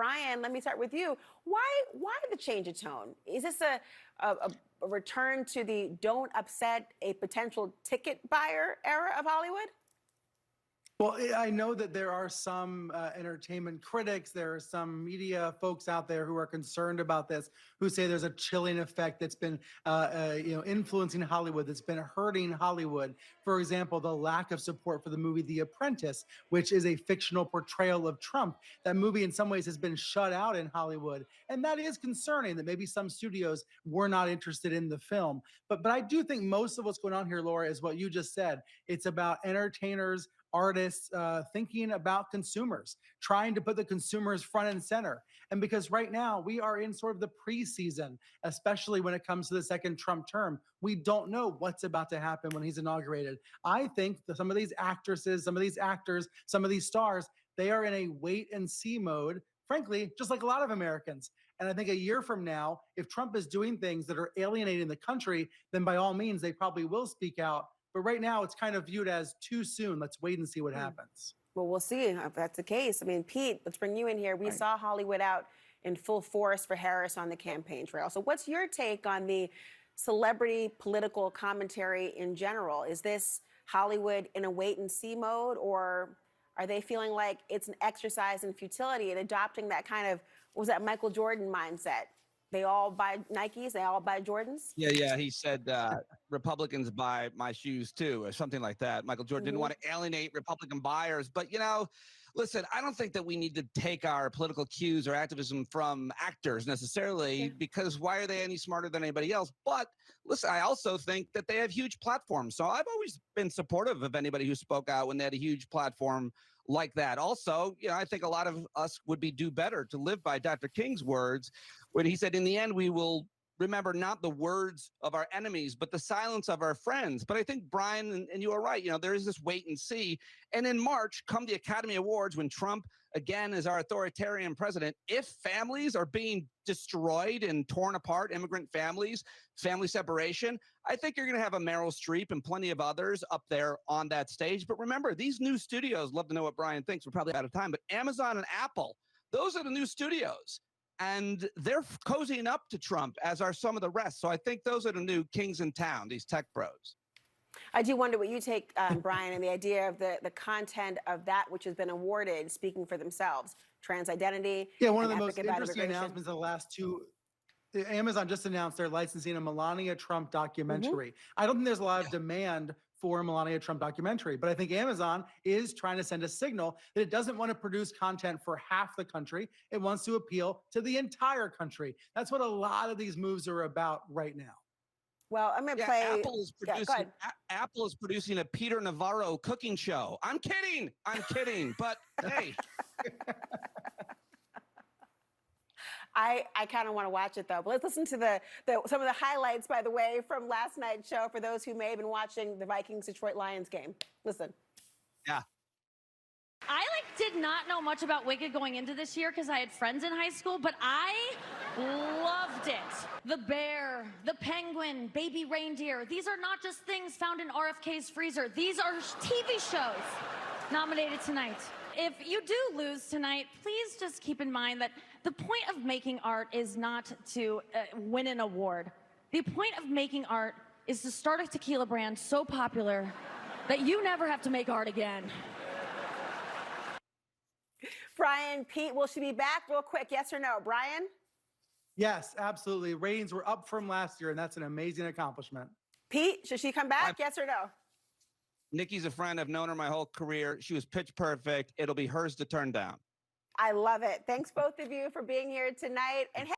Brian, let me start with you. Why the change of tone? Is this a return to the don't upset a potential ticket buyer era of Hollywood? Well, I know that there are some entertainment critics, there are some media folks out there who are concerned about this, who say there's a chilling effect that's been, influencing Hollywood, that's been hurting Hollywood. For example, the lack of support for the movie The Apprentice, which is a fictional portrayal of Trump. That movie, in some ways, has been shut out in Hollywood, and that is concerning. That maybe some studios were not interested in the film. But I do think most of what's going on here, Laura, is what you just said. It's about entertainers, artists thinking about consumers, trying to put the consumers front and center. And because right now we are in sort of the preseason, especially when it comes to the second Trump term, we don't know what's about to happen when he's inaugurated. I think that some of these actresses, some of these actors, some of these stars, they are in a wait and see mode, frankly, just like a lot of Americans. And I think a year from now, if Trump is doing things that are alienating the country, then by all means, they probably will speak out. But right now, it's kind of viewed as too soon. Let's wait and see what happens. Well, we'll see if that's the case. I mean, Pete, let's bring you in here. We saw Hollywood out in full force for Harris on the campaign trail. So what's your take on the celebrity political commentary in general? Is this Hollywood in a wait and see mode, or are they feeling like it's an exercise in futility and adopting that kind of, what was that, Michael Jordan mindset? They all buy Nikes, they all buy Jordans? Yeah. He said Republicans buy my shoes too, or something like that. Michael Jordan didn't want to alienate Republican buyers. But, listen, I don't think that we need to take our political cues or activism from actors necessarily, because why are they any smarter than anybody else? But listen, I also think that they have huge platforms. So I've always been supportive of anybody who spoke out when they had a huge platform like that. Also, I think a lot of us would do better to live by Dr. King's words when he said, in the end, we will remember not the words of our enemies, but the silence of our friends. But I think, Brian, and you are right, there is this wait and see. And in March, come the Academy Awards, when Trump, again, is our authoritarian president, if families are being destroyed and torn apart, immigrant families, family separation, I think you're going to have a Meryl Streep and plenty of others up there on that stage. But remember, these new studios, love to know what Brian thinks, we're probably out of time, but Amazon and Apple, those are the new studios. And they're cozying up to Trump, as are some of the rest. So I think those are the new kings in town, these tech bros. I do wonder what you take, Brian, and the idea of the content of that which has been awarded speaking for themselves. Trans identity. Yeah, one of the most interesting announcements of the last two. Amazon just announced they're licensing a Melania Trump documentary. I don't think there's a lot of demand for a Melania Trump documentary, but I think Amazon is trying to send a signal that it doesn't want to produce content for half the country. It wants to appeal to the entire country. That's what a lot of these moves are about right now. Well, I'm going to play. Apple is producing a Peter Navarro cooking show. I'm kidding, but hey. I kind of want to watch it, though. But let's listen to some of the highlights, by the way, from last night's show for those who may have been watching the Vikings-Detroit Lions game. Listen. Yeah. I did not know much about Wicked going into this year because I had friends in high school, but I loved it. The bear, the penguin, baby reindeer. These are not just things found in RFK's freezer. These are TV shows nominated tonight. If you do lose tonight, please just keep in mind that the point of making art is not to win an award. The point of making art is to start a tequila brand so popular that you never have to make art again. Brian, Pete, will she be back real quick? Yes or no? Brian? Yes, absolutely. Ratings were up from last year, and that's an amazing accomplishment. Pete, should she come back? Yes or no? Nikki's a friend. I've known her my whole career. She was pitch perfect. It'll be hers to turn down. I love it. Thanks, both of you, for being here tonight. And